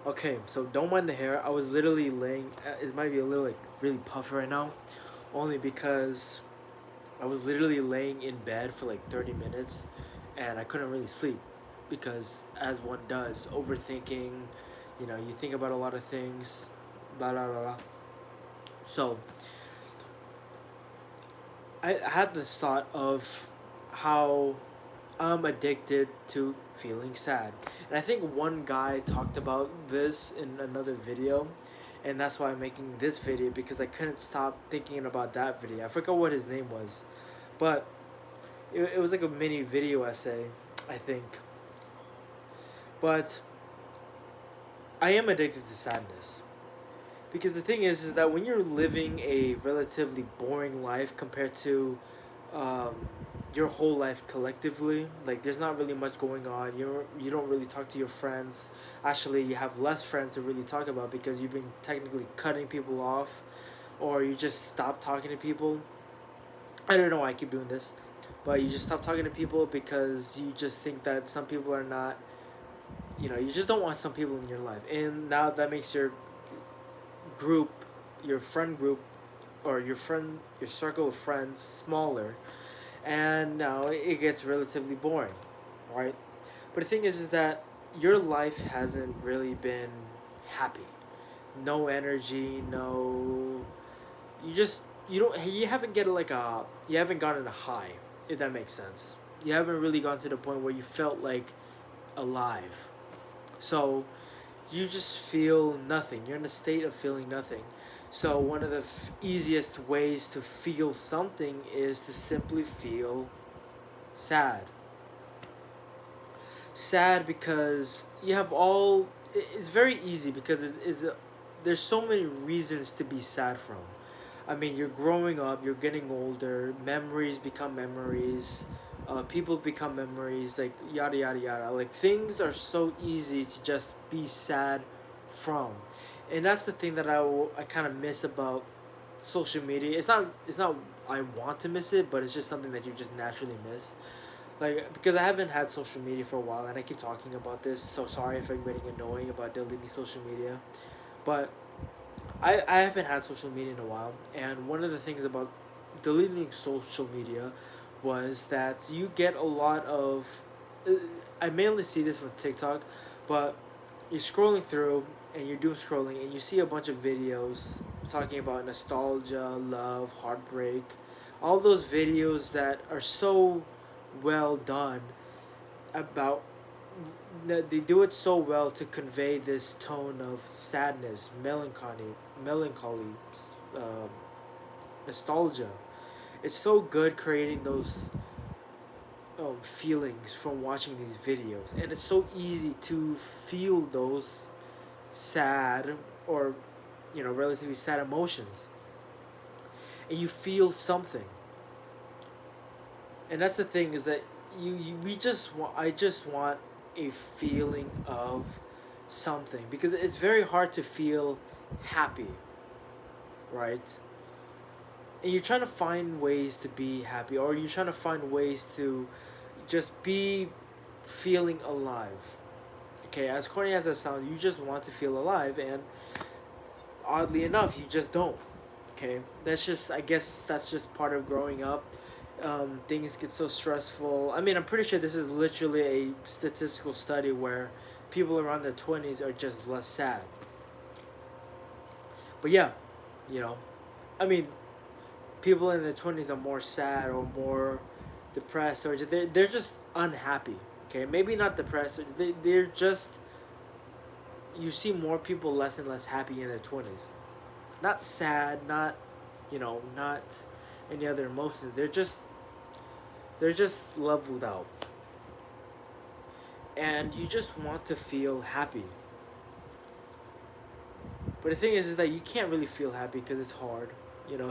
Okay, so don't mind the hair. I was literally laying. It might be a little like really puffy right now, only because I was literally laying in bed for like 30 minutes, and I couldn't really sleep, because as one does, overthinking. You think about a lot of things, blah blah blah blah. So I had this thought of how I'm addicted to feeling sad. And I think one guy talked about this in another video, and that's why I'm making this video, because I couldn't stop thinking about that video. I forgot what his name was, but it was like a mini video essay, I think. But I am addicted to sadness. Because the thing is that when you're living a relatively boring life compared to um, your whole life collectively, like there's not really much going on. You don't really talk to your friends. Actually, you have less friends to really talk about, because you've been technically cutting people off, or you just stop talking to people. I don't know why I keep doing this, but you just stop talking to people because you just think that some people are not. You just don't want some people in your life, and now that makes your group, your friend group, or your circle of friends smaller, and now it gets relatively boring, right? But the thing is that your life hasn't really been happy. No energy, no. You haven't get like a you haven't gotten a high, if that makes sense. You haven't really gone to the point where you felt like alive. So you just feel nothing. You're in a state of feeling nothing. So one of the easiest ways to feel something is to simply feel sad. Sad because you have all. It's very easy, because there's so many reasons to be sad from. I mean, you're growing up, you're getting older, memories become memories, people become memories, like yada yada yada. Like things are so easy to just be sad from, and that's the thing that I kind of miss about social media. It's not I want to miss it, but it's just something that you just naturally miss. Like, because I haven't had social media for a while, and I keep talking about this. So sorry if I'm getting annoying about deleting social media, but I haven't had social media in a while, and one of the things about deleting social media was that you get a lot of. uh, I mainly see this from TikTok, but you're scrolling through and you're doing scrolling and you see a bunch of videos talking about nostalgia, love, heartbreak, all those videos that are so well done about they do it so well to convey this tone of sadness, melancholy, um, nostalgia. It's so good creating those feelings from watching these videos, and it's so easy to feel those sad, or relatively sad emotions, and you feel something. And that's the thing, is that you we just want I just want a feeling of something, because it's very hard to feel happy, right? And you're trying to find ways to be happy, or you're trying to find ways to just be feeling alive. Okay, as corny as that sounds, you just want to feel alive, and oddly enough, you just don't. Okay, that's just, I guess that's just part of growing up. Things get so stressful. I mean, I'm pretty sure this is literally a statistical study where people around their 20s are just less sad. But yeah, you know, I mean, people in their 20s are more sad or more depressed, or they're just unhappy. Okay, maybe not depressed. They're just, you see more people less and less happy in their 20s. Not sad, not, not any other emotions. They're just leveled out. And you just want to feel happy. But the thing is that you can't really feel happy because it's hard.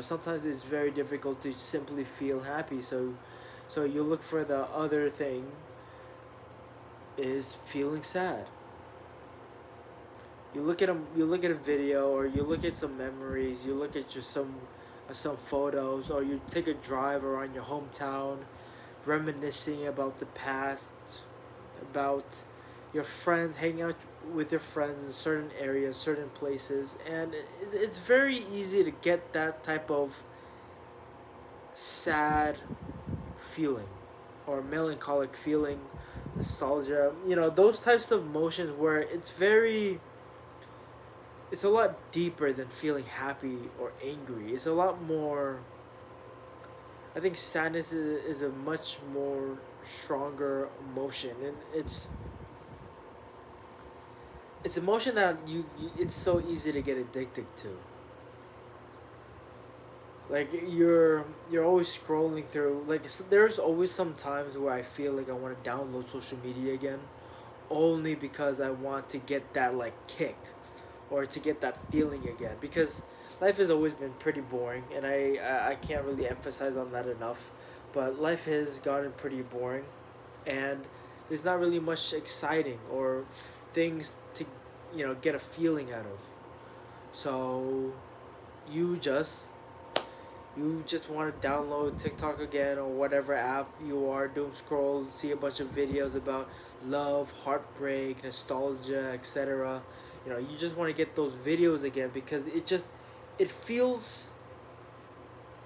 Sometimes it's very difficult to simply feel happy. So you look for the other thing, is feeling sad. You look at a video, or you look at some memories, you look at just some photos, or you take a drive around your hometown, reminiscing about the past, about your friends, hanging out with your friends in certain areas, certain places, and it's very easy to get that type of sad feeling or melancholic feeling, nostalgia, those types of emotions where it's a lot deeper than feeling happy or angry. It's a lot more. I think sadness is a much more stronger emotion, and it's emotion that it's so easy to get addicted to. Like you're always scrolling through. Like there's always some times where I feel like I want to download social media again, only because I want to get that like kick, or to get that feeling again. Because life has always been pretty boring, and I can't really emphasize on that enough. But life has gotten pretty boring, and there's not really much exciting or things to get a feeling out of. So you just you just want to download TikTok again or whatever app you are, doom scroll, see a bunch of videos about love, heartbreak, nostalgia, etc. You just want to get those videos again because it feels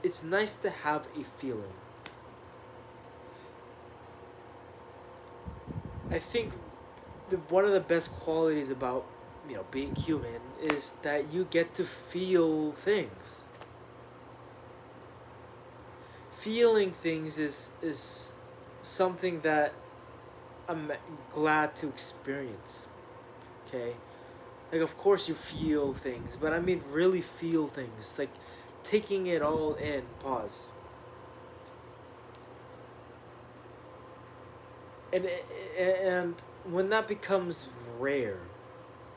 it's nice to have a feeling. I think one of the best qualities about being human is that you get to feel things. Feeling things is something that I'm glad to experience. Okay, like of course you feel things, but I mean really feel things, like taking it all in. Pause. And when that becomes rare,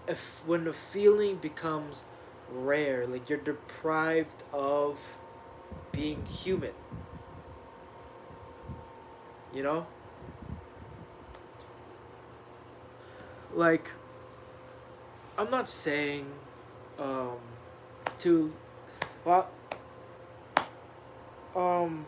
if when a feeling becomes rare, like you're deprived of being human, you know like I'm not saying um to well um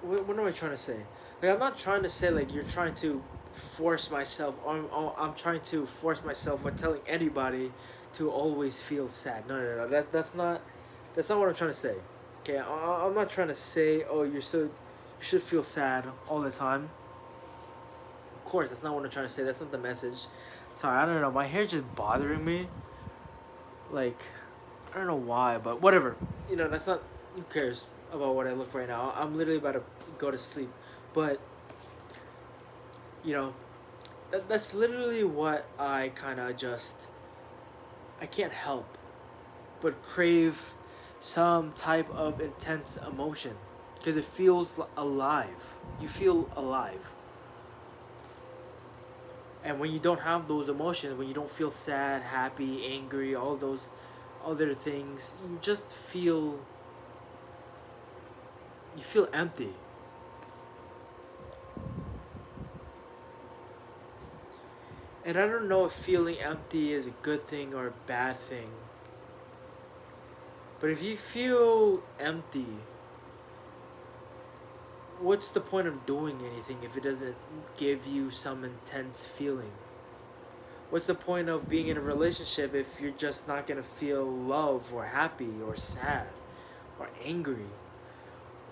what am I trying to say? Like I'm not trying to say like you're trying to force myself. I'm trying to force myself by telling anybody to always feel sad. No, no, no. That's not what I'm trying to say. Okay, I'm not trying to say you should feel sad all the time. Of course, that's not what I'm trying to say. That's not the message. Sorry, I don't know. My hair's just bothering me. Like, I don't know why, but whatever. That's not. Who cares about what I look right now? I'm literally about to go to sleep. But, you know, that's literally what I kind of just. I can't help but crave some type of intense emotion because it feels alive. You feel alive. And when you don't have those emotions, when you don't feel sad, happy, angry, all those other things, you feel empty. And I don't know if feeling empty is a good thing or a bad thing. But if you feel empty, what's the point of doing anything if it doesn't give you some intense feeling? What's the point of being in a relationship if you're just not gonna feel love or happy or sad or angry?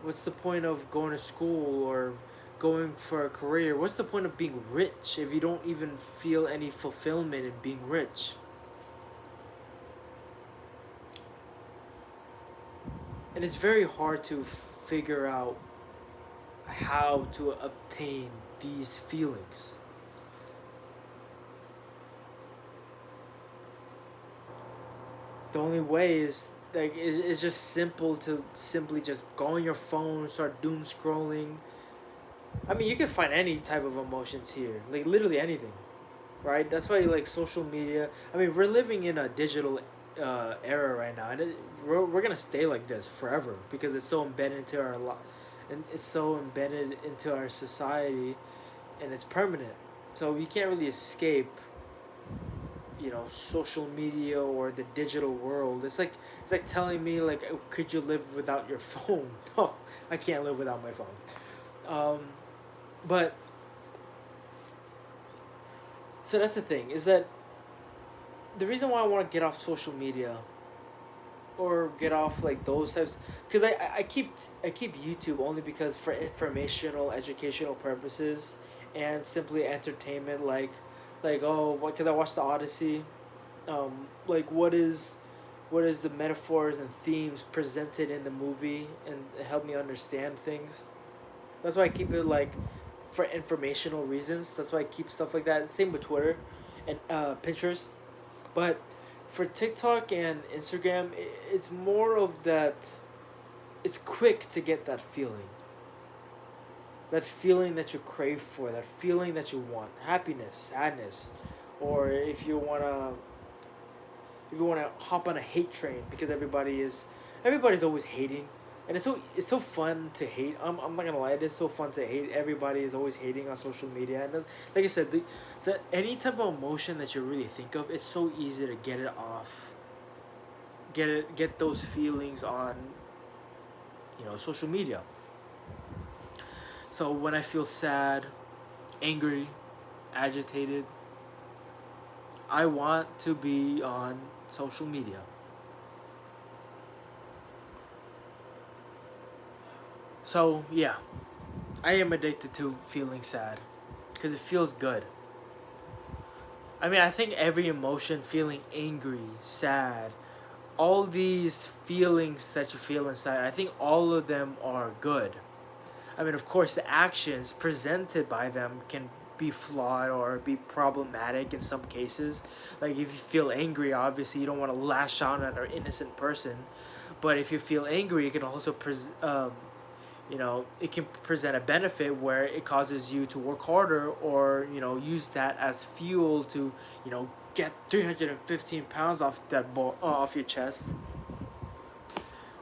What's the point of going to school or going for a career? What's the point of being rich if you don't even feel any fulfillment in being rich? And it's very hard to figure out how to obtain these feelings. The only way is like it's just simple to simply just go on your phone, start doom scrolling. I mean, you can find any type of emotions here, like literally anything, right? That's why like social media. I mean, we're living in a digital era right now, and we're gonna stay like this forever because it's so embedded into our and it's so embedded into our society, and it's permanent. So you can't really escape social media or the digital world. It's like telling me like could you live without your phone? No, I can't live without my phone. um but So that's the thing, is that the reason why I want to get off social media or get off like those types, because I keep YouTube only because for informational educational purposes and simply entertainment, like oh what, because I watched the Odyssey, like what is the metaphors and themes presented in the movie, and it helped me understand things. That's why I keep it like for informational reasons. That's why I keep stuff like that. Same with Twitter and Pinterest. But for TikTok and Instagram, it's more of that. It's quick to get that feeling. That feeling that you crave for. That feeling that you want. Happiness, sadness, or if you wanna hop on a hate train because everybody's always hating, and it's so fun to hate. I'm not gonna lie, it's so fun to hate. Everybody is always hating on social media, and that's, like I said, the any type of emotion that you really think of, it's so easy to get it off, get those feelings on, social media. So when I feel sad, angry, agitated, I want to be on social media. So yeah, I am addicted to feeling sad because it feels good. I mean, I think every emotion, feeling angry, sad, all these feelings that you feel inside, I think all of them are good. I mean, of course, the actions presented by them can be flawed or be problematic in some cases. Like if you feel angry, obviously you don't want to lash out at an innocent person. But if you feel angry, it can also it can present a benefit where it causes you to work harder, or use that as fuel to get 315 pounds off off your chest.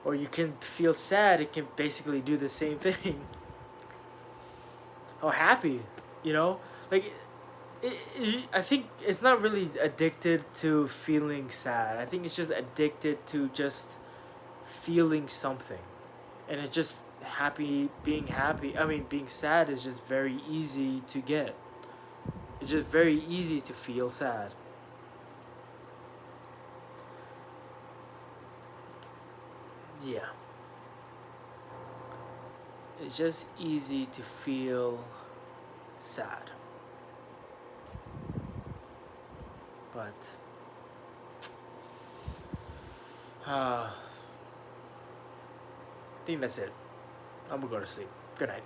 Or you can feel sad, it can basically do the same thing. Or happy, you know like I think it's not really addicted to feeling sad. I think it's just addicted to just feeling something, and it's just happy. I mean, being sad is just very easy to get. It's just very easy to feel sad. Yeah, it's just easy to feel sad. But I think that's it. I'm gonna go to sleep. Good night.